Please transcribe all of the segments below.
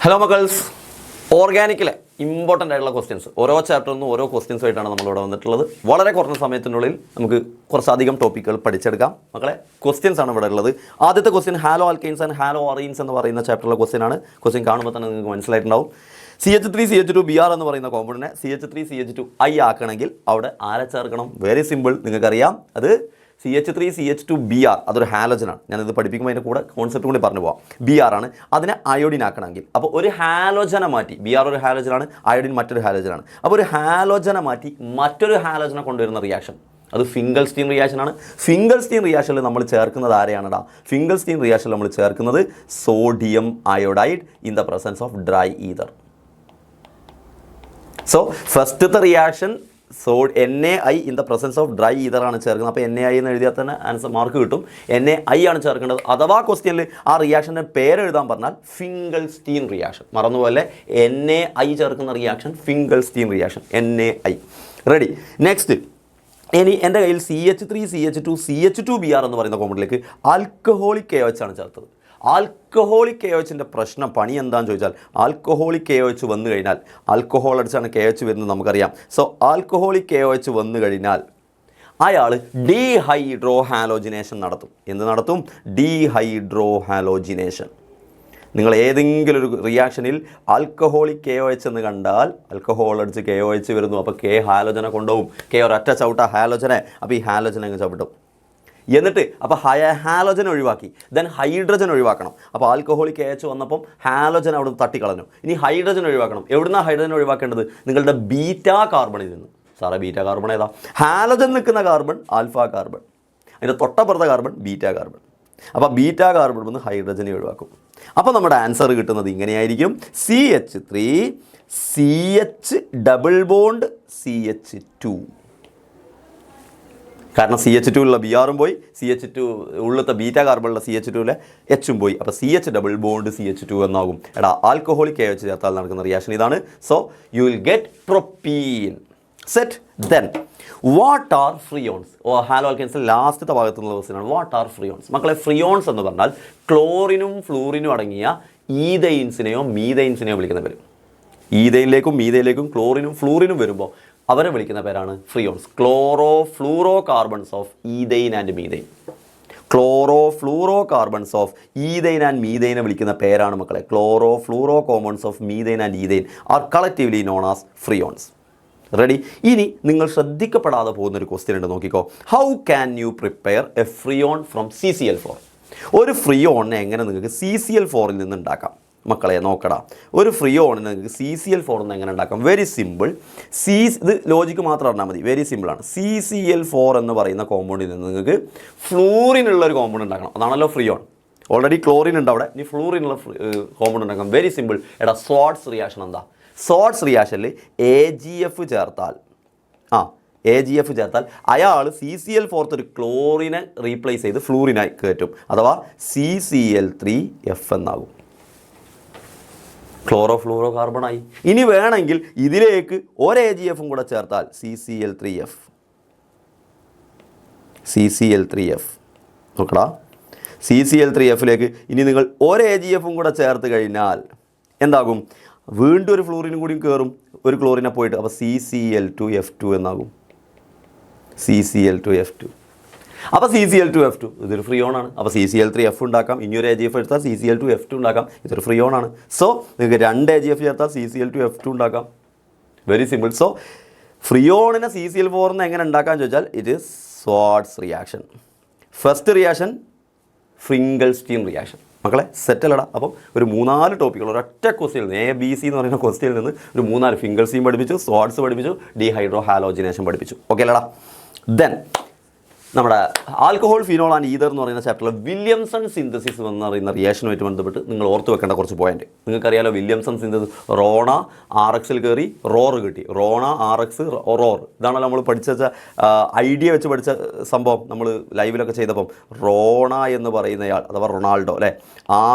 Hello മക്കൾസ്, ഓർഗാനിക്കിലെ important ആയിട്ടുള്ള questions ഓരോ ചാപ്റ്ററിൽ നിന്നും ഓരോ ക്വസ്റ്റ്യൻസ് ആയിട്ടാണ് നമ്മളിവിടെ വന്നിട്ടുള്ളത്. വളരെ കുറഞ്ഞ സമയത്തിനുള്ളിൽ നമുക്ക് കുറച്ചധികം ടോപ്പിക്കുകൾ പഠിച്ചെടുക്കാം. മക്കളെ, ക്വസ്റ്റ്യൻസ് ആണ് ഇവിടെ ഉള്ളത്. ആദ്യത്തെ question halo alkanes and halo arenes എന്ന് പറയുന്ന ചാപ്റ്ററിലെ ക്വസ്റ്റ്യൻ ആണ്. ക്വസ്റ്റ്യൻ കാണുമ്പോൾ തന്നെ നിങ്ങൾക്ക് മനസ്സിലായിട്ടുണ്ടാവും. CH3CH2Br എന്ന് പറയുന്ന കോമ്പൗണ്ടിനെ CH3CH2I ആക്കണമെങ്കിൽ അവിടെ ആരെ ചേർക്കണം? വെരി സിമ്പിൾ, നിങ്ങൾക്കറിയാം. അത് CH3CH2Br, അതൊരു ഹാലോജനാണ്. ഞാനിത് പഠിപ്പിക്കുമ്പോൾ അതിൻ്റെ കൂടെ കോൺസെപ്റ്റ് കൂടി പറഞ്ഞു പോകാം. Br ആണ്. അതിനെ അയോഡിൻ ആക്കണമെങ്കിൽ അപ്പോൾ ഒരു ഹാലോജനെ മാറ്റി, Br ഒരു ഹാലോജനാണ്, അയോഡിൻ മറ്റൊരു ഹാലോജനാണ്. അപ്പോൾ ഒരു ഹാലോജനെ മാറ്റി മറ്റൊരു ഹാലോജനെ കൊണ്ടുവരുന്ന റിയാക്ഷൻ അത് ഫിംഗൽസ്റ്റീൻ റിയാക്ഷൻ ആണ്. ഫിംഗൽസ്റ്റീൻ റിയാക്ഷനിൽ നമ്മൾ ചേർക്കുന്നത് ആരെയാണടാ? ഫിംഗൽസ്റ്റീൻ റിയാക്ഷനിൽ നമ്മൾ ചേർക്കുന്നത് sodium iodide in the presence of dry ether. So ഫസ്റ്റത്തെ reaction NaI in the presence of dry ether ആണ് ചേർക്കുന്നത്. അപ്പോൾ NaI എന്ന് എഴുതിയാൽ തന്നെ ആൻസർ മാർക്ക് കിട്ടും. NaI ആണ് ചേർക്കേണ്ടത്. അഥവാ ക്വസ്റ്റ്യനിൽ ആ റിയാക്ഷൻ്റെ പേരെഴുതാൻ പറഞ്ഞാൽ ഫിംഗൽസ്റ്റീൻ റിയാക്ഷൻ. മറന്നുപോലെ NaI ചേർക്കുന്ന reaction Finkelstein reaction, NaI. Ready? Next, ഇനി എൻ്റെ കയ്യിൽ CH3CH2CH2Br എന്ന് പറയുന്ന കോമ്പൗണ്ടിലേക്ക് ആൽക്കഹോളിക് KOH ആണ് ചേർത്തത്. ആൽക്കഹോളിക് KOHൻ്റെ പ്രശ്നം പണി എന്താണെന്ന് ചോദിച്ചാൽ, ആൽക്കഹോളിക് KOH വന്നു കഴിഞ്ഞാൽ, ആൽക്കഹോൾ അടിച്ചാണ് KOH വരുന്നത് നമുക്കറിയാം. സോ ആൽക്കഹോളിക് KOH വന്നു കഴിഞ്ഞാൽ അയാൾ ഡീഹൈഡ്രോ ഹാലോജിനേഷൻ നടത്തും. എന്ത് നടത്തും? Dehydro halogenation. നിങ്ങൾ ഏതെങ്കിലും ഒരു റിയാക്ഷനിൽ ആൽക്കഹോളിക് KOH എന്ന് കണ്ടാൽ, ആൽക്കഹോൾ അടിച്ച് KOH വരുന്നു, അപ്പോൾ ഹാലോജനെ കൊണ്ടുപോകും. ഒരൊറ്റ ചവിട്ട ഹാലോജനെ, അപ്പോൾ ഈ ഹാലോജനെ അങ്ങ് ചവിട്ടും. എന്നിട്ട് അപ്പോൾ ഹാലോജൻ ഒഴിവാക്കി, ദെൻ ഹൈഡ്രജൻ ഒഴിവാക്കണം. അപ്പോൾ ആൽക്കഹോളിക് KOH വന്നപ്പം ഹാലോജൻ അവിടെ നിന്ന് തട്ടിക്കളഞ്ഞു. ഇനി ഹൈഡ്രജൻ ഒഴിവാക്കണം. എവിടുന്നാണ് ഹൈഡ്രജൻ ഒഴിവാക്കേണ്ടത്? നിങ്ങളുടെ ബീറ്റാ കാർബണിൽ നിന്ന്. സാറേ, ബീറ്റാ കാർബൺ ഏതാ? ഹാലോജൻ നിൽക്കുന്ന കാർബൺ ആൽഫ കാർബൺ, അതിൻ്റെ തൊട്ടപ്പുറത്തെ കാർബൺ ബീറ്റാ കാർബൺ. അപ്പോൾ ബീറ്റാ കാർബൺ വന്ന് ഹൈഡ്രജനെ ഒഴിവാക്കും. അപ്പോൾ നമ്മുടെ ആൻസർ കിട്ടുന്നത് ഇങ്ങനെയായിരിക്കും: CH3CH ഡബിൾ ബോണ്ട് CH2. കാരണം CH2 ഉള്ള Br-ഉം പോയി, CH2 ഉള്ളത്തെ ബീറ്റാ കാർബണിലുള്ള CH2-ലെ H-ഉം പോയി. അപ്പോൾ CH ഡബിൾ ബോണ്ട് CH2 എന്നാകും. എടാ, ആൽക്കഹോളിക് KOH ചേർത്താൽ നടക്കുന്ന റിയാക്ഷൻ ഇതാണ്. So you will get propene. Set. Then what are freons? Halo ആൽക്കൈൻസിൽ ലാസ്റ്റത്തെ ഭാഗത്തുള്ള ക്വസ്റ്റ്യനാണ്. What are freons? മക്കളെ, ഫ്രിയോൺസ് എന്ന് പറഞ്ഞാൽ ക്ലോറിനും ഫ്ലൂറിനും അടങ്ങിയ ഈഥൈൻസിനെയോ മീഥൈൻസിനെയോ വിളിക്കുന്ന പേര്. ഈഥൈനിലേക്കും മീഥൈനിലേക്കും ക്ലോറിനും ഫ്ലൂറിനും വരുമ്പോൾ അവരെ വിളിക്കുന്ന പേരാണ് freons. Chloro fluoro carbons of ethane and methane. Chloro fluoro carbons of ethane and മീഥൈനെ വിളിക്കുന്ന പേരാണ് മക്കളെ chloro fluoro compounds of methane and ethane are collectively known as freons. Ready? ഇനി നിങ്ങൾ ശ്രദ്ധിക്കപ്പെടാതെ പോകുന്നൊരു ക്വസ്റ്റ്യൻ ഉണ്ട്, നോക്കിക്കോ. How can you prepare a freon from CCl4? ഒരു ഫ്രിയോണിനെ എങ്ങനെ നിങ്ങൾക്ക് CCl4-ൽ നിന്ന് ഉണ്ടാക്കാം? മക്കളെ നോക്കടാ, ഒരു ഫ്രിയോണിന് നിങ്ങൾക്ക് CCl4 എങ്ങനെ ഉണ്ടാക്കാം? Very simple. ഇത് ലോജിക്ക് മാത്രം അറിഞ്ഞാൽ മതി. വെരി സിമ്പിളാണ്. CCl4 എന്ന് പറയുന്ന കോമ്പൗണ്ടിൽ നിന്ന് നിങ്ങൾക്ക് ഫ്ലൂറിനുള്ള ഒരു കോമ്പൗണ്ട് ഉണ്ടാക്കണം. അതാണല്ലോ ഫ്രിയോൺ. ഓൾറെഡി ക്ലോറിൻ ഉണ്ട് അവിടെ, ഇനി ഫ്ലൂറിനുള്ള കോമ്പൗണ്ട് ഉണ്ടാക്കാം. Very simple. എടാ, സോർട്സ് റിയാക്ഷൻ എന്താ? സോർട്സ് റിയാക്ഷനിൽ AgF ചേർത്താൽ AgF ചേർത്താൽ അയാൾ CCl4 ഒരു ക്ലോറിനെ റീപ്ലേസ് ചെയ്ത് ഫ്ലൂറിനായി കയറ്റും. അഥവാ CCl3F എന്നാകും. ക്ലോറോ ഫ്ലൂറോ കാർബണായി. ഇനി വേണമെങ്കിൽ ഇതിലേക്ക് ഒരു AgF-ഉം കൂടെ ചേർത്താൽ CCl3F. നോക്കടാ, CCl3F-ലേക്ക് ഇനി നിങ്ങൾ ഒരു AgF-ഉം കൂടെ ചേർത്ത് കഴിഞ്ഞാൽ എന്താകും? വീണ്ടും ഒരു ഫ്ലൂറിനും കൂടി കയറും, ഒരു ക്ലോറിനെ പോയിട്ട്. അപ്പോൾ CCl2F2 എന്നാകും. CCl2F2. അപ്പോൾ CCl2F2 ഇതൊരു ഫ്രിയോണാണ്. അപ്പോൾ CCl3F ഉണ്ടാക്കാം. ഇനിയൊരു AgF എടുത്താൽ CCl2F2 ഉണ്ടാക്കാം. ഇതൊരു ഫ്രിയോണാണ്. സോ നിങ്ങൾക്ക് 2 AgF ചേർത്താൽ CCl2F2 ഉണ്ടാക്കാം. Very simple. സോ ഫ്രിയോണിനെ CCl4 എങ്ങനെ ഉണ്ടാക്കാമെന്ന് ചോദിച്ചാൽ it is Swarts reaction. First reaction Finkelstein reaction. മക്കളെ, സെറ്റല്ലടാ. അപ്പം ഒരു 3-4 ടോപ്പിക്കുകൾ ഒരൊറ്റ ക്വസ്റ്റ്യനിൽ നിന്ന് ABC എന്ന് പറയുന്ന ക്വസ്റ്റ്യനിൽ നിന്ന് ഒരു 3-4 ഫിംഗൽസ്റ്റീൻ പഠിപ്പിച്ചു, സ്വാർട്സ് പഠിപ്പിച്ചു, ഡീഹൈഡ്രോ ഹാലോജിനേഷൻ പഠിപ്പിച്ചു. ഓക്കെ അല്ലടാ? ദെൻ നമ്മുടെ ആൽക്കഹോൾ ഫിനോൾ ആൻഡ് ഈതർ എന്ന് പറയുന്ന ചാപ്റ്ററിൽ വില്യംസൺ സിന്തസിസ് എന്ന് പറയുന്ന റിയാക്ഷനുമായിട്ട് ബന്ധപ്പെട്ട് നിങ്ങൾ ഓർത്ത് വെക്കേണ്ട കുറച്ച് പോയിന്റ്. നിങ്ങൾക്കറിയാലോ, വില്യംസൺ സിന്തസിസ് റോണ RXൽ കയറി റോറ് കിട്ടി. റോണ RX റോർ, ഇതാണല്ലോ നമ്മൾ പഠിച്ച ഐഡിയ വെച്ച് പഠിച്ച സംഭവം. നമ്മൾ ലൈവിലൊക്കെ ചെയ്തപ്പം റോണ എന്ന് പറയുന്നയാൾ അഥവാ റൊണാൾഡോ അല്ലേ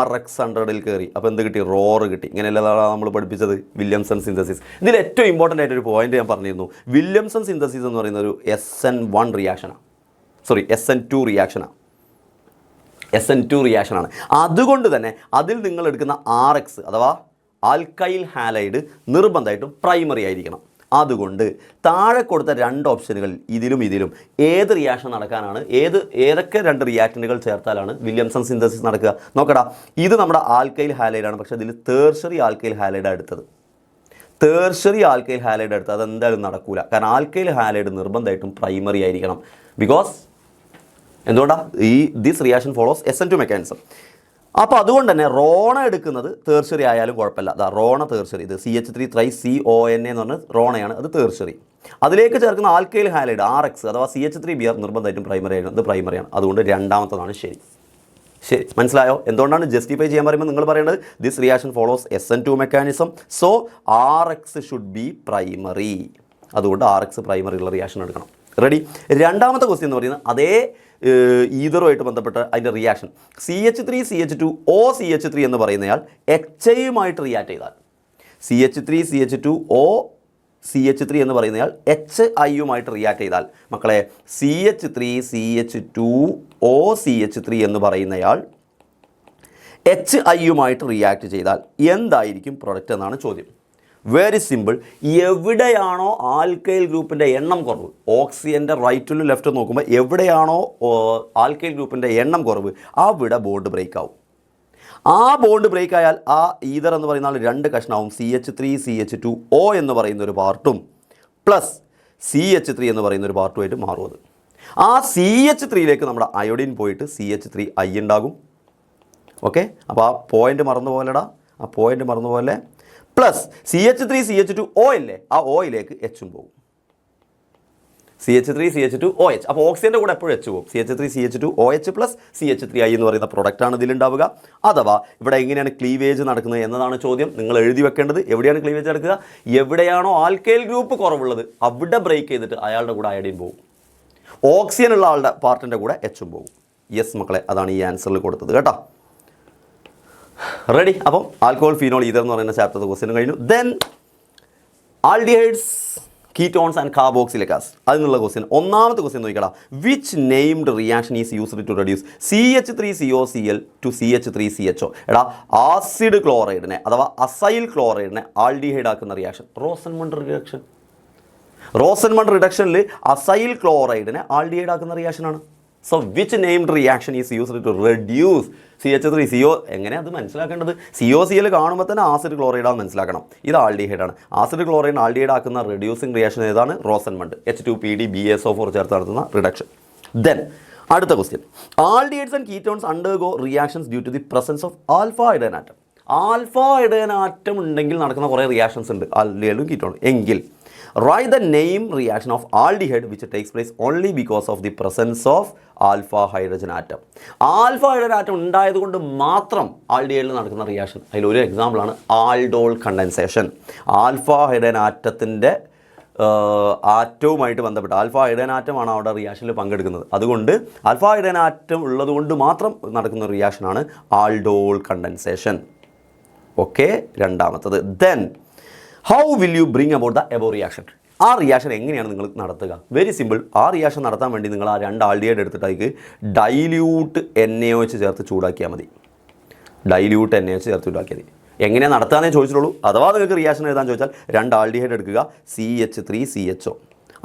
RX100-ൽ കയറി. അപ്പോൾ എന്ത് കിട്ടി? റോറ് കിട്ടി. ഇങ്ങനെയല്ലതാണ് നമ്മൾ പഠിപ്പിച്ചത് വില്യംസൺ സിന്തസിസ്. ഇതിൽ ഏറ്റവും ഇമ്പോർട്ടൻ്റ് ആയിട്ടൊരു പോയിന്റ് ഞാൻ പറഞ്ഞിരുന്നു. വില്യംസൺ സിന്തസിസ് എന്ന് പറയുന്ന ഒരു SN2 റിയാക്ഷനാണ്. അതുകൊണ്ട് തന്നെ അതിൽ നിങ്ങൾ എടുക്കുന്ന RX അഥവാ ആൽക്കൈൽ ഹാലൈഡ് നിർബന്ധമായിട്ടും പ്രൈമറി ആയിരിക്കണം. അതുകൊണ്ട് താഴെ കൊടുത്ത 2 ഓപ്ഷനുകൾ ഇതിലും ഏത് റിയാക്ഷൻ നടക്കാനാണ്, ഏതൊക്കെ 2 റിയാക്ടന്റുകൾ ചേർത്താലാണ് വില്യംസൺ സിന്തസിസ് നടക്കുക? നോക്കടാ, ഇത് നമ്മുടെ ആൽക്കൈൽ ഹാലൈഡാണ്, പക്ഷേ ഇതിൽ തേർഷറി ആൽക്കൈൽ ഹാലൈഡ് എടുത്തത്. തേർഷറി ആൽക്കൈൽ ഹാലൈഡ് എടുത്തത് അതെന്തായാലും നടക്കൂല. കാരണം ആൽക്കൈൽ ഹാലൈഡ് നിർബന്ധമായിട്ടും പ്രൈമറി ആയിരിക്കണം. ബിക്കോസ് എന്തുകൊണ്ടാണ് this reaction follows SN2 mechanism. അപ്പോൾ അതുകൊണ്ട് തന്നെ റോണ എടുക്കുന്നത് തേർഷറി ആയാലും കുഴപ്പമില്ല. അതാ റോണ തേർഷറി, ഇത് CH3-3CONA എന്ന് പറഞ്ഞ റോണയാണ്, അത് തേർഷറി. അതിലേക്ക് ചേർക്കുന്ന ആൽക്കൈൽ ഹാലൈഡ് RX അഥവാ CH3Br നിർബന്ധമായിട്ടും പ്രൈമറി ആണ്, അത് പ്രൈമറിയാണ്. അതുകൊണ്ട് രണ്ടാമത്തതാണ് ശരി. മനസ്സിലായോ? എന്തുകൊണ്ടാണ് ജസ്റ്റിഫൈ ചെയ്യാൻ പറയുമ്പോൾ നിങ്ങൾ പറയേണ്ടത് this reaction follows SN2 mechanism, so RX should be primary. അതുകൊണ്ട് RX പ്രൈമറി ഉള്ള റിയാക്ഷൻ എടുക്കണം. റെഡി? രണ്ടാമത്തെ ക്വസ്റ്റ്യൻ എന്ന് പറയുന്നത് അതേ ഈതറുമായിട്ട് ബന്ധപ്പെട്ട അതിൻ്റെ റിയാക്ഷൻ CH3CH2OCH3 എന്ന് പറയുന്നയാൾ HIയുമായിട്ട് റിയാക്ട് ചെയ്താൽ, CH3CH2OCH3 എന്ന് പറയുന്നയാൾ HIയുമായിട്ട് റിയാക്ട് ചെയ്താൽ, മക്കളെ CH3CH2OCH3 എന്ന് പറയുന്നയാൾ HIയുമായിട്ട് റിയാക്ട് ചെയ്താൽ എന്തായിരിക്കും പ്രൊഡക്റ്റ് എന്നാണ് ചോദ്യം. Very simple. എവിടെയാണോ ആൽക്കൈൽ ഗ്രൂപ്പിൻ്റെ എണ്ണം കുറവ്, ഓക്സിജൻ്റെ റൈറ്റിലും ലെഫ്റ്റും നോക്കുമ്പോൾ എവിടെയാണോ ആൽക്കൈൽ ഗ്രൂപ്പിൻ്റെ എണ്ണം കുറവ് അവിടെ ബോണ്ട് ബ്രേക്ക് ആവും. ആ ബോണ്ട് ബ്രേക്ക് ആയാൽ ആ ഈതർ എന്ന് പറയുന്ന 2 കഷ്ണാവും, CH3CH2O എന്ന് പറയുന്ന ഒരു പാർട്ടും പ്ലസ് CH3 എന്ന് പറയുന്ന ഒരു പാർട്ടുമായിട്ട് മാറും. ആ CH3യിലേക്ക് നമ്മുടെ അയോഡിൻ പോയിട്ട് CH3I ഉണ്ടാകും. ഓക്കെ, അപ്പോൾ ആ പോയിൻ്റ് മറന്നുപോലെടാ, ആ പോയിൻ്റ് മറന്നുപോലെ. പ്ലസ് CH3CH2O ഇല്ലേ, ആ ഓയിലേക്ക് എച്ചും പോകും. CH3CH2OH. അപ്പോൾ ഓക്സിജൻ്റെ കൂടെ എപ്പോഴും എച്ച് പോകും. CH3CH2OH പ്ലസ് CH3I എന്ന് പറയുന്ന പ്രൊഡക്റ്റാണ് ഇതിലുണ്ടാവുക. അഥവാ ഇവിടെ എങ്ങനെയാണ് ക്ലീവേജ് നടക്കുന്നത് എന്നതാണ് ചോദ്യം. നിങ്ങൾ എഴുതി വെക്കേണ്ടത് എവിടെയാണ് ക്ലീവേജ് നടക്കുക. എവിടെയാണോ ആൽക്കൈൽ ഗ്രൂപ്പ് കുറവുള്ളത് അവിടെ ബ്രേക്ക് ചെയ്തിട്ട് അയാളുടെ കൂടെ അയഡിൻ പോകും. ഓക്സിജൻ ഉള്ള ആളുടെ പാർട്ടിൻ്റെ കൂടെ എച്ചും പോകും. യെസ് മക്കളെ, അതാണ് ഈ ആൻസറിൽ കൊടുത്തത് കേട്ടോ. റെഡി? അപ്പം ആൽക്കഹോൾ, ഫീനോൾ, ഈതർ എന്ന് പറയുന്ന ചാപ്റ്റർ ക്വസ്റ്റ്യൻ കഴിഞ്ഞു. Then aldehydes, ketones and carboxylic acid, അതിനുള്ള ക്വസ്റ്റ്യൻ. ഒന്നാമത്തെ ക്വസ്റ്റ്യൻ നോക്കിക്കടാ. Which named reaction is used to reduce CH3COCl to CH3CHO? എടാ, ആസിഡ് ക്ലോറൈഡിനെ അഥവാ അസൈൽ ക്ലോറൈഡിനെ ആൽഡിഹൈഡ് ആക്കുന്ന റിയാക്ഷൻ റോസൻമണ്ട് റിഡക്ഷൻ. റോസൻമണ്ട് റിഡക്ഷനിൽ അസൈൽ ക്ലോറൈഡിനെ ആൽഡിഹൈഡ് ആക്കുന്ന റിയാക്ഷനാണ്. So which named reaction is used to reduce CH3CO? എങ്ങനെ അത് മനസ്സിലാക്കേണ്ടത്? COCl കാണുമ്പോൾ തന്നെ ആസിഡ് ക്ലോറൈഡാണ് മനസ്സിലാക്കണം. ഇത് ആൽഡിഹൈഡാണ്. ആസിഡ് ക്ലോറൈഡ് ആൽഡിഹൈഡ് ആക്കുന്ന റെഡ്യൂസിങ് റിയാക്ഷൻ ഏതാണ്? റോസൻമണ്ട്. H2PD BSO4 ചേർത്ത് നടത്തുന്ന റിഡക്ഷൻ. അടുത്ത question. Aldehydes and ketones undergo reactions due to the presence of alpha hydrogen atom. Alpha hydrogen atom ഉണ്ടെങ്കിൽ നടക്കുന്ന കുറേ റിയാക്ഷൻസ് ഉണ്ട് ആൽഡിഹൈഡും കീറ്റോണും. എങ്കിൽ write the name reaction of aldehyde which takes place only because of the presence of alpha hydrogen atom. Alpha hydrogen atom ഉണ്ടായതുകൊണ്ട് മാത്രം ആൽഡിഹൈഡിൽ നടക്കുന്ന reaction. അതിലൊരു എക്സാമ്പിളാണ് ആൾഡോൾ കണ്ടൻസേഷൻ. ആൽഫ ഹൈഡ്രജൻ ആറ്റത്തിൻ്റെ ആറ്റവുമായിട്ട് ബന്ധപ്പെട്ട് ആൽഫ ഹൈഡ്രജൻ ആറ്റമാണ് അവിടെ റിയാക്ഷനിൽ പങ്കെടുക്കുന്നത്. അതുകൊണ്ട് ആൽഫ ഹൈഡ്രജൻ ആറ്റം ഉള്ളതുകൊണ്ട് മാത്രം നടക്കുന്ന റിയാക്ഷനാണ് ആൾഡോൾ കണ്ടൻസേഷൻ. ഓക്കെ, രണ്ടാമത്തത്. Then how will you bring about the above reaction? ആ റിയാക്ഷൻ എങ്ങനെയാണ് നിങ്ങൾ നടത്തുക? Very simple. ആ റിയാക്ഷൻ നടത്താൻ വേണ്ടി നിങ്ങൾ ആ 2 ആൽഡിഹൈഡ് എടുത്തിട്ടേക്ക് ഡൈല്യൂട്ട് NaOH ചേർത്ത് ചൂടാക്കിയാൽ മതി. ഡൈല്യൂട്ട് NaOH ചേർത്ത് ചൂടാക്കിയാൽ മതി. എങ്ങനെയാണ് നടത്താമെന്നേ ചോദിച്ചിട്ടുള്ളൂ. അഥവാ നിങ്ങൾക്ക് റിയാക്ഷൻ എഴുതാൻ ചോദിച്ചാൽ 2 ആൽഡിഹൈഡ് എടുക്കുക, CH3CHO,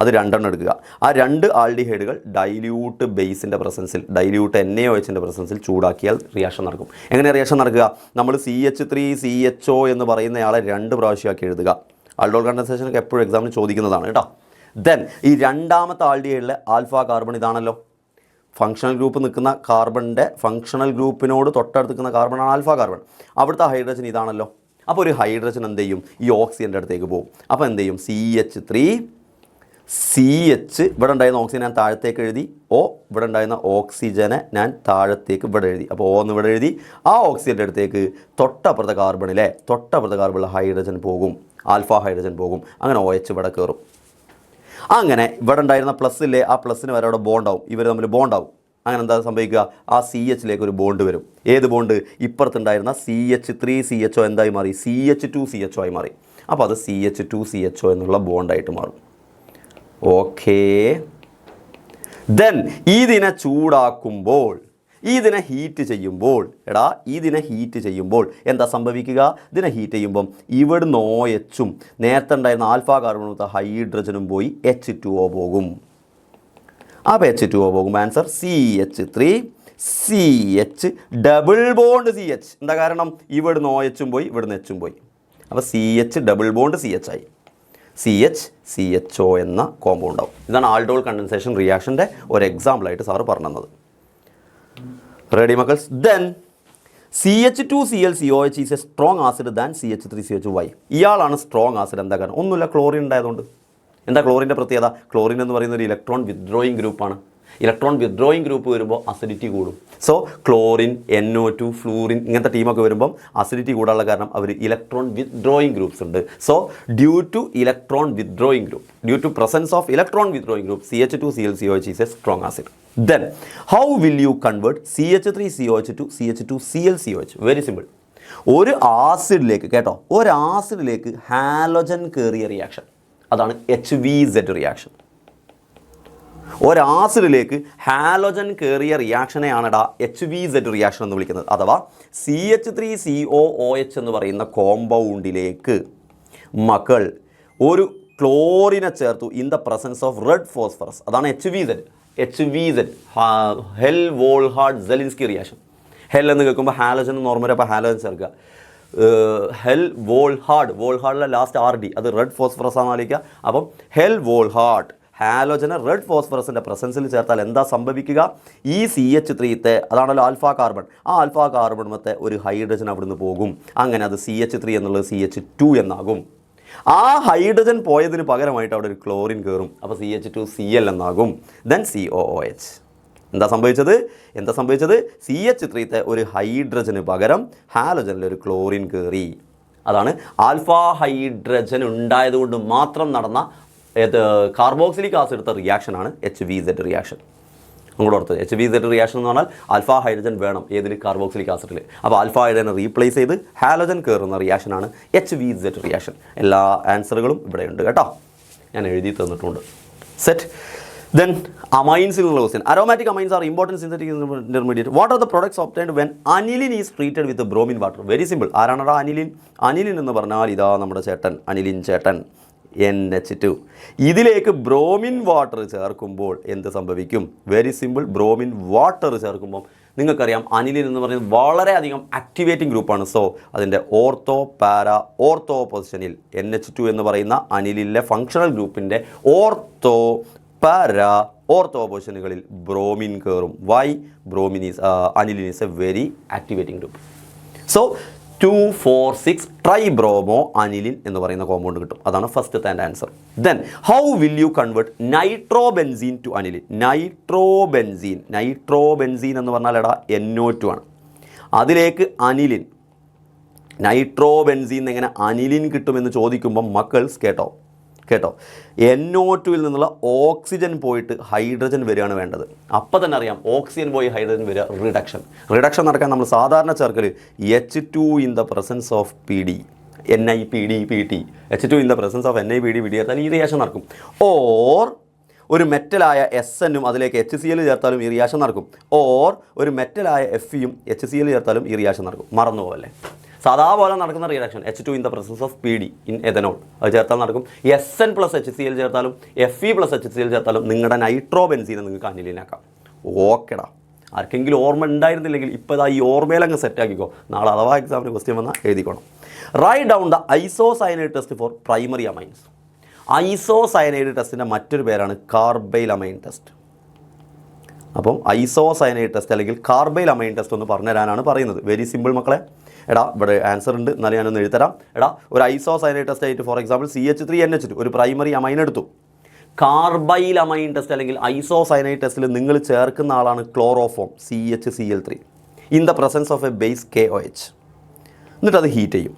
അത് 2 എടുക്കുക. ആ 2 ആൽഡിഹൈഡുകൾ ഡൈല്യൂട്ട് ബേസിൻ്റെ പ്രസൻസിൽ, ഡൈല്യൂട്ട് NaOHൻ്റെ പ്രസൻസിൽ ചൂടാക്കിയാൽ റിയാക്ഷൻ നടക്കും. എങ്ങനെ റിയാക്ഷൻ നടക്കുക? നമ്മൾ CH3CHO എന്ന് പറയുന്നയാളെ 2 പ്രാവശ്യമാക്കി എഴുതുക. ആൾഡോൾ കണ്ടൻസേഷനൊക്കെ എപ്പോഴും എക്സാമിന് ചോദിക്കുന്നതാണ് കേട്ടോ. ദെൻ ഈ രണ്ടാമത്തെ ആൽഡിഹൈഡിലെ ആൽഫ കാർബൺ ഇതാണല്ലോ. ഫങ്ഷണൽ ഗ്രൂപ്പ് നിൽക്കുന്ന കാർബണിൻ്റെ ഫങ്ഷണൽ ഗ്രൂപ്പിനോട് തൊട്ടടുത്ത് നിൽക്കുന്ന കാർബണാണ് ആൽഫ കാർബൺ. അവിടുത്തെ ഹൈഡ്രജൻ ഇതാണല്ലോ. അപ്പോൾ ഒരു ഹൈഡ്രജൻ എന്ത് ചെയ്യും? ഈ ഓക്സിജൻ്റെ അടുത്തേക്ക് പോകും. അപ്പോൾ എന്ത് ചെയ്യും? CH ഇവിടെ ഉണ്ടായിരുന്ന ഓക്സിജൻ ഞാൻ താഴത്തേക്ക് എഴുതി, ഇവിടെ ഉണ്ടായിരുന്ന ഓക്സിജനെ ഞാൻ താഴത്തേക്ക് ഇവിടെ എഴുതി. അപ്പോൾ എന്ന് ഇവിടെ എഴുതി. ആ ഓക്സിജൻ്റെ അടുത്തേക്ക് തൊട്ടപ്പുറത്തെ കാർബണിലെ ഹൈഡ്രജൻ പോകും, ആൽഫ ഹൈഡ്രജൻ പോകും. അങ്ങനെ OH ഇവിടെ കയറും. അങ്ങനെ ഇവിടെ ഉണ്ടായിരുന്ന പ്ലസ്സില്ലേ, ആ പ്ലസ്സിന് വരെ അവിടെ ബോണ്ടാവും, ഇവർ തമ്മിൽ ബോണ്ടാവും. അങ്ങനെ എന്താ സംഭവിക്കുക? ആ CHലേക്ക് ഒരു ബോണ്ട് വരും. ഏത് ബോണ്ട്? ഇപ്പുറത്തുണ്ടായിരുന്ന CH3CHO എന്തായി മാറി? CH2CHO ആയി മാറി. അപ്പോൾ അത് CH2CHO എന്നുള്ള ബോണ്ടായിട്ട് മാറും. ഓക്കേ. ദെൻ ഇതിനെ ചൂടാക്കുമ്പോൾ ഇതിനെ ഹീറ്റ് ചെയ്യുമ്പോൾ ഇതിനെ ഹീറ്റ് ചെയ്യുമ്പോൾ എന്താ സംഭവിക്കുക? ഇതിനെ ഹീറ്റ് ചെയ്യുമ്പം ഇവിടുന്ന് OHും നേരത്തെ ഉണ്ടായിരുന്ന ആൽഫ കാർബണും ഹൈഡ്രജനും പോയി H2O പോകും. അപ്പോൾ H2O പോകുമ്പോൾ answer CH3 CH double bond CH. എന്താ കാരണം? ഇവിടുന്ന് OHും പോയി ഇവിടുന്ന് Hും പോയി. അപ്പോൾ CH ഡബിൾ ബോണ്ട് CH ആയി. CHO എന്ന കോമ്പൗണ്ട് ആവും. ഇതാണ് ആൾഡോൾ കണ്ടൻസേഷൻ റിയാക്ഷൻ്റെ ഒരു എക്സാമ്പിളായിട്ട് സാറ് പറഞ്ഞത്. റെഡി മക്കൾസ്? Then CH2ClCOH is a strong acid than CH3CH. ഇയാളാണ് സ്ട്രോങ് ആസിഡ്. എന്താ കാരണം? ഒന്നുമില്ല, ക്ലോറിൻ ഉണ്ടായതുകൊണ്ട്. എന്താ ക്ലോറിൻ്റെ പ്രത്യേകത? ക്ലോറിൻ എന്ന് പറയുന്ന ഒരു ഇലക്ട്രോൺ വിത്ഡ്രോയിങ് ഗ്രൂപ്പാണ്. ഇലക്ട്രോൺ വിത്ഡ്രോയിങ് ഗ്രൂപ്പ് വരുമ്പോൾ അസിഡിറ്റി കൂടും. സോ ക്ലോറിൻ, NO2, ഫ്ലൂറിൻ ഇങ്ങനത്തെ ടീമൊക്കെ വരുമ്പം അസിഡിറ്റി കൂടാനുള്ള കാരണം അവർ ഇലക്ട്രോൺ വിത്ഡ്രോയിങ് ഗ്രൂപ്പ്സ് ഉണ്ട്. So due to electron withdrawing group, due to presence of electron withdrawing group, CH2ClCOH is a strong acid. Then how will you convert CH3COH to CH2ClCOH? Very simple. ഒരു ആസിഡിലേക്ക് ഒരു ആസിഡിലേക്ക് halogen കയറിയ reaction, അതാണ് HVZ reaction. ഒരാസിഡിലേക്ക് halogen കയറിയ റിയാക്ഷനെയാണ് HVZ reaction എന്ന് വിളിക്കുന്നത്. അഥവാ CH3COOH എന്ന് പറയുന്ന കോമ്പൗണ്ടിലേക്ക് മക്കൾ ഒരു ക്ലോറിനെ ചേർത്തു in the presence of red phosphorus. അതാണ് HVZ Hell Volhard Zelinsky reaction. Hell എന്ന് കേൾക്കുമ്പോൾ ഹാലോജൻ എന്ന് ഓർമ്മ വരും. അപ്പോൾ ഹാലോജൻ ചേർക്കുക. ഹെൽ വോൾഹാർഡിലെ ലാസ്റ്റ് RD അത് റെഡ് ഫോസ്ഫറസ് ആണെന്ന് ആലോചിക്കുക. അപ്പം ഹെൽ വോൾഹാർഡ് ഹാലോജനെ റെഡ് ഫോസ്ഫറസിൻ്റെ പ്രസൻസിൽ ചേർത്താൽ എന്താ സംഭവിക്കുക? ഈ CH3 അതാണല്ലോ ആൽഫ കാർബൺ, ആ ആൽഫ കാർബൺമത്തെ ഒരു ഹൈഡ്രജൻ അവിടുന്ന് പോകും. അങ്ങനെ അത് CH3 എന്നുള്ളത് CH2 എന്നാകും. ആ ഹൈഡ്രജൻ പോയതിന് പകരമായിട്ട് അവിടെ ഒരു ക്ലോറിൻ കയറും. അപ്പോൾ CH2Cl എന്നാകും. Then COOH. എന്താ സംഭവിച്ചത്? CH3 ഒരു ഹൈഡ്രജന് പകരം ഹാലോജനിൽ ഒരു ക്ലോറിൻ കയറി. അതാണ് ആൽഫ ഹൈഡ്രജൻ ഉണ്ടായതുകൊണ്ട് മാത്രം നടന്ന കാർബോക്സിലിക് ആസിഡ് എടുത്ത റിയാക്ഷനാണ് HVZ റിയാക്ഷൻ. അങ്ങോട്ട് ഓർത്തത് HVZ റിയാക്ഷൻ എന്ന് പറഞ്ഞാൽ ആൽഫ ഹൈഡ്രജൻ വേണം ഏതിൽ? കാർബോക്സിലിക് ആസിഡിൽ. അപ്പോൾ ആൽഫ ഹൈഡ്രജനെ റീപ്ലേസ് ചെയ്ത് ഹാലോജൻ കയറുന്ന റിയാക്ഷനാണ് HVZ റിയാക്ഷൻ. എല്ലാ ആൻസറുകളും ഇവിടെയുണ്ട് കേട്ടോ, ഞാൻ എഴുതി തന്നിട്ടുണ്ട്. സെറ്റ്. ദെൻ അമൈൻസിലുള്ള question. Aromatic amines are important synthetic intermediate. What are the products obtained when aniline is treated with bromine water? Very simple. ആരാണടാ അനിലിൻ? അനിലിൻ എന്ന് പറഞ്ഞാൽ ഇതാ നമ്മുടെ ചേട്ടൻ, അനിലിൻ ചേട്ടൻ, NH2. ഇതിലേക്ക് ബ്രോമിൻ വാട്ടർ ചേർക്കുമ്പോൾ എന്ത് സംഭവിക്കും? Very simple. ബ്രോമിൻ വാട്ടർ ചേർക്കുമ്പോൾ നിങ്ങൾക്കറിയാം അനിലിൻ എന്ന് പറയുന്നത് വളരെയധികം ആക്ടിവേറ്റിംഗ് ഗ്രൂപ്പാണ്. സോ അതിൻ്റെ ഓർത്തോ പൊസിഷനിൽ NH2 എന്ന് പറയുന്ന അനിലിലെ ഫങ്ഷണൽ ഗ്രൂപ്പിൻ്റെ ഓർത്തോ പൊസിഷനുകളിൽ ബ്രോമിൻ കയറും. Why? Aniline is a very activating group. So 2,4,6 tribromo aniline എന്ന് പറയുന്ന കോമ്പൗണ്ട് കിട്ടും. അതാണ് ഫസ്റ്റത്തെ answer. Then how will you convert nitrobenzene to aniline? Nitrobenzene എന്ന് പറഞ്ഞാൽ NO2 ആണ്. അതിലേക്ക് അനിലിൻ, നൈട്രോബെൻസീൻ എങ്ങനെ അനിലിൻ കിട്ടുമെന്ന് ചോദിക്കുമ്പം മക്കൾസ് കേട്ടോ, NO2-ൽ നിന്നുള്ള ഓക്സിജൻ പോയിട്ട് ഹൈഡ്രജൻ വരികയാണ് വേണ്ടത്. അപ്പോൾ തന്നെ അറിയാം ഓക്സിജൻ പോയി ഹൈഡ്രജൻ വരിക, റിഡക്ഷൻ നടക്കാൻ നമ്മൾ സാധാരണ ചേർക്കൽ H2 in the presence of PD, NiPD/PT. H2 in the presence of NiPD/PT ചേർത്താൽ ഈ റിയാക്ഷൻ നടക്കും. ഓർ ഒരു മെറ്റലായ SN-ഉം അതിലേക്ക് HCl ചേർത്താലും ഈ റിയാക്ഷൻ നടക്കും. ഓർ ഒരു മെറ്റലായ Fe-യും HCl ചേർത്താലും ഈ റിയാക്ഷൻ നടക്കും. മറന്നുപോകല്ലേ? സാധാപോലെ നടക്കുന്ന reaction H2 in the presence of PD in ethanol അത് ചേർത്താൽ നടക്കും. SN + HCl ചേർത്താലും Fe + HCl ചേർത്താലും നിങ്ങളുടെ നൈട്രോബെൻസീനെ നിങ്ങൾക്ക് അനിലിനാക്കാം. ഓക്കെടാ. ആർക്കെങ്കിലും ഓർമ്മ ഉണ്ടായിരുന്നില്ലെങ്കിൽ ഇപ്പോൾ ഇതാ ഈ ഓർമ്മയിലങ്ങ് സെറ്റാക്കിക്കോ. നാളെ അഥവാ എക്സാമിന് ക്വസ്റ്റ്യൻ വന്നാൽ എഴുതിക്കോണം. Write down the ഐസോസയനൈഡ് test for primary amines. ഐസോസയനൈഡ് ടെസ്റ്റിൻ്റെ മറ്റൊരു പേരാണ് കാർബൈൽ അമൈൻ ടെസ്റ്റ്. അപ്പം ഐസോസയനൈഡ് ടെസ്റ്റ് അല്ലെങ്കിൽ കാർബൈൽ അമൈൻ ടെസ്റ്റ് ഒന്ന് പറഞ്ഞു തരാനാണ് പറയുന്നത്. വെരി സിമ്പിൾ മക്കളെ. ഇവിടെ ആൻസർ ഉണ്ട്, എന്നാലും ഞാനൊന്ന് എഴുതരാം. ഒരു ഐസോസയനൈഡ് ടെസ്റ്റ് ആയിട്ട് ഫോർ എക്സാമ്പിൾ CH3NH2 ഒരു പ്രൈമറി അമൈൻ എടുത്തു. കാർബൈൽ അമൈൻ ടെസ്റ്റ് അല്ലെങ്കിൽ ഐസോസയനൈഡ് ടെസ്റ്റിൽ നിങ്ങൾ ചേർക്കുന്ന ആളാണ് chloroform CHCl3 in the presence of a base KOH. എന്നിട്ട് അത് ഹീറ്റ് ചെയ്യും.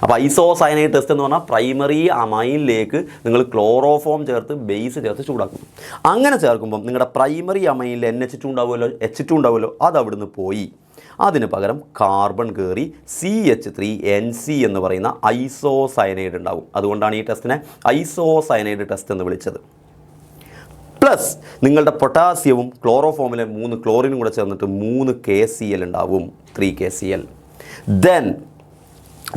അപ്പോൾ ഐസോസയനൈഡ് ടെസ്റ്റ് എന്ന് പറഞ്ഞാൽ പ്രൈമറി അമൈനിലേക്ക് നിങ്ങൾ ക്ലോറോഫോം ചേർത്ത് ബേസ് ചേർത്ത് ചൂടാക്കും. അങ്ങനെ ചേർക്കുമ്പം നിങ്ങളുടെ പ്രൈമറി അമൈനിൽ NH2 ഉണ്ടാവുമല്ലോ, H2 ഉണ്ടാവുമല്ലോ, അത് അവിടുന്ന് പോയി. അതിന് പകരം കാർബൺ കയറി CH3NC എന്ന് പറയുന്ന ഐസോസയനൈഡ് ഉണ്ടാകും. അതുകൊണ്ടാണ് ഈ ടെസ്റ്റിനെ ഐസോസയനൈഡ് ടെസ്റ്റ് എന്ന് വിളിച്ചത്. പ്ലസ് നിങ്ങളുടെ പൊട്ടാസ്യവും ക്ലോറോഫോമിലെ 3 ക്ലോറിനും കൂടെ ചേർന്നിട്ട് 3 KCl ഉണ്ടാവും, 3 KCl. ദെൻ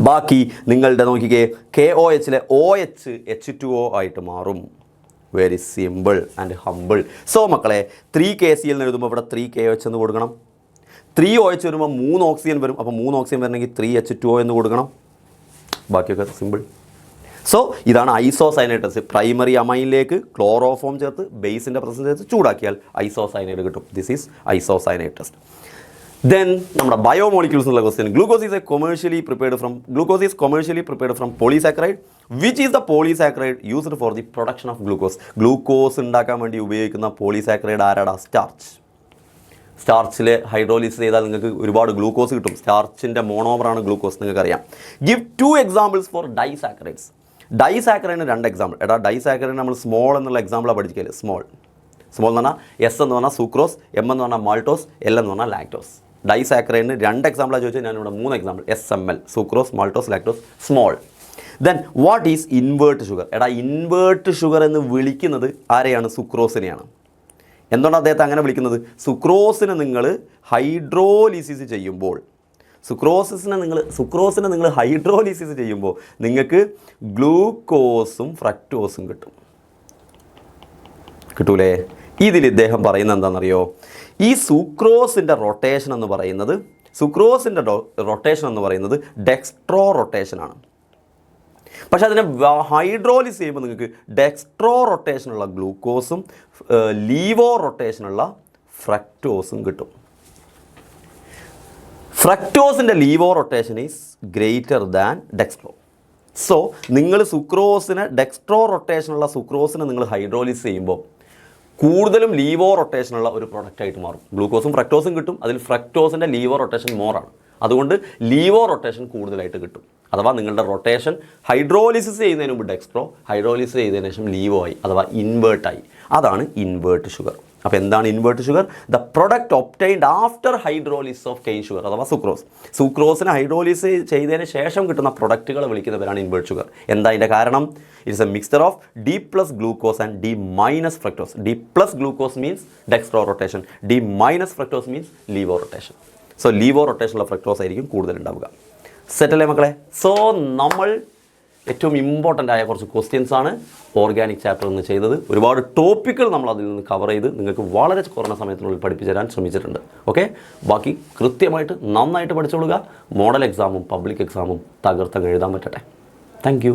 ബാക്കി നിങ്ങളുടെ നോക്കിക്കേ KOHലെ OH H2O ആയിട്ട് മാറും. Very simple and humble. So മക്കളെ 3 KCl എന്ന് എഴുതുമ്പോൾ ഇവിടെ 3 KOH എന്ന് കൊടുക്കണം. 3 OH വരുമ്പോൾ 3 ഓക്സിജൻ വരും. അപ്പോൾ 3 ഓക്സിജൻ വരണമെങ്കിൽ 3 H2O എന്ന് കൊടുക്കണം. ബാക്കിയൊക്കെ സിമ്പിൾ. സോ ഇതാണ് ഐസോസൈനൈഡ് ടെസ്റ്റ്. പ്രൈമറി അമൈനിലേക്ക് ക്ലോറോഫോം ചേർത്ത് ബേസിൻ്റെ പ്രസൻസ് ചേർത്ത് ചൂടാക്കിയാൽ ഐസോസൈനൈഡ് കിട്ടും. This is isocyanide test. Then നമ്മുടെ ബയോമോളിക്യൂൾസ് എന്നുള്ള question. Glucose is commercially prepared from polysaccharide. Which is the polysaccharide used for the production of glucose? Glucose ഉണ്ടാക്കാൻ വേണ്ടി ഉപയോഗിക്കുന്ന പോളിസാക്കറൈഡ് ആരാടാ? സ്റ്റാർച്ചിൽ ഹൈഡ്രോലിസ് ചെയ്താൽ നിങ്ങൾക്ക് ഒരുപാട് ഗ്ലൂക്കോസ് കിട്ടും. സ്റ്റാർച്ചിൻ്റെ മോണോമറാണ് ഗ്ലൂക്കോസ്, നിങ്ങൾക്കറിയാം. Give 2 examples for disaccharides. ഡൈസാക്കറൈഡിന് 2 എക്സാമ്പിൾ. എടാ ഡൈസാക്കറൈഡ് നമ്മൾ സ്മോൾ എന്നുള്ള എക്സാമ്പിളാണ് പഠിക്കല്. സ്മോൾ എന്ന് പറഞ്ഞാൽ S എന്ന് പറഞ്ഞാൽ സൂക്രോസ്, M എന്ന് പറഞ്ഞാൽ മാൾട്ടോസ്, L എന്ന് പറഞ്ഞാൽ ലാക്ടോസ്. ഡൈസാക്കറൈഡിന് 2 എക്സാമ്പിളാണ് ചോദിച്ചാൽ ഞാനിവിടെ 3 example. SML sucrose, maltose, lactose, small. Then what is invert sugar? എടാ ഇൻവേർട്ട് ഷുഗർ എന്ന് വിളിക്കുന്നത് ആരെയാണ്? സുക്രോസിനെയാണ്. എന്തുകൊണ്ടാണ് അദ്ദേഹത്തെ അങ്ങനെ വിളിക്കുന്നത്? സുക്രോസിനെ നിങ്ങൾ ഹൈഡ്രോലിസിസ് ചെയ്യുമ്പോൾ സുക്രോസിനെ നിങ്ങൾ ഹൈഡ്രോലിസിസ് ചെയ്യുമ്പോൾ നിങ്ങൾക്ക് ഗ്ലൂക്കോസും ഫ്രക്ടോസും കിട്ടൂലേ? ഇതിൽ ഇദ്ദേഹം പറയുന്നത് എന്താണെന്നറിയോ? ഈ സുക്രോസിൻ്റെ റൊട്ടേഷൻ എന്ന് പറയുന്നത് ഡെക്സ്ട്രോ റൊട്ടേഷനാണ്. പക്ഷേ അതിനെ ഹൈഡ്രോലിസ് ചെയ്യുമ്പോൾ നിങ്ങൾക്ക് ഡെക്സ്ട്രോ റൊട്ടേഷനുള്ള ഗ്ലൂക്കോസും ലീവോ റൊട്ടേഷനുള്ള ഫ്രക്ടോസും കിട്ടും. ഫ്രക്ടോസിൻ്റെ laevo rotation is greater than dextro. So നിങ്ങൾ ഡെക്സ്ട്രോ റൊട്ടേഷനുള്ള സുക്രോസിനെ നിങ്ങൾ ഹൈഡ്രോലിസ് ചെയ്യുമ്പോൾ കൂടുതലും ലീവോ റൊട്ടേഷനുള്ള ഒരു പ്രൊഡക്റ്റായിട്ട് മാറും. ഗ്ലൂക്കോസും ഫ്രക്ടോസും കിട്ടും. അതിൽ ഫ്രക്ടോസിൻ്റെ ലീവോ റൊട്ടേഷൻ മോറാണ്. അതുകൊണ്ട് ലീവോ റൊട്ടേഷൻ കൂടുതലായിട്ട് കിട്ടും. അഥവാ നിങ്ങളുടെ റൊട്ടേഷൻ ഹൈഡ്രോലിസിസ് ചെയ്യുന്നതിന് മുമ്പ് ഡെക്സ്ട്രോ, ഹൈഡ്രോലിസിസ് ചെയ്തതിനു ശേഷം ലീവോ ആയി, അഥവാ ഇൻവേർട്ടായി. അതാണ് ഇൻവേർട്ട് ഷുഗർ. അപ്പോൾ എന്താണ് invert sugar? The product obtained after hydrolysis of cane sugar അഥവാ സുക്രോസിനെ ഹൈഡ്രോലിസിസ് ചെയ്തതിന് ശേഷം കിട്ടുന്ന പ്രൊഡക്റ്റുകൾ വിളിക്കുന്നവരാണ് ഇൻവേർട്ട് ഷുഗർ. എന്താ അതിൻ്റെ കാരണം? It's a mixture of D+ glucose and D- fructose. D+ glucose means dextro rotation, D- fructose means laevo rotation. So laevo റൊട്ടേഷനുള്ള ഫ്രക്ടോസ് ആയിരിക്കും കൂടുതൽ ഉണ്ടാവുക. സെറ്റല്ലേ മക്കളെ? സോ നമ്മൾ ഏറ്റവും ഇമ്പോർട്ടൻ്റ് ആയ കുറച്ച് ക്വസ്റ്റ്യൻസ് ആണ് ഓർഗാനിക് ചാപ്റ്റർ എന്ന് ചെയ്തത്. ഒരുപാട് ടോപ്പിക്കുകൾ നമ്മൾ അതിൽ നിന്ന് കവർ ചെയ്ത് നിങ്ങൾക്ക് വളരെ കുറഞ്ഞ സമയത്തിനുള്ളിൽ പഠിപ്പിച്ചു തരാൻ ശ്രമിച്ചിട്ടുണ്ട്. ഓക്കെ, ബാക്കി കൃത്യമായിട്ട് നന്നായിട്ട് പഠിച്ചോളുക. മോഡൽ എക്സാമും പബ്ലിക് എക്സാമും തകർത്തങ്ങ് എഴുതാൻ പറ്റട്ടെ. Thank U.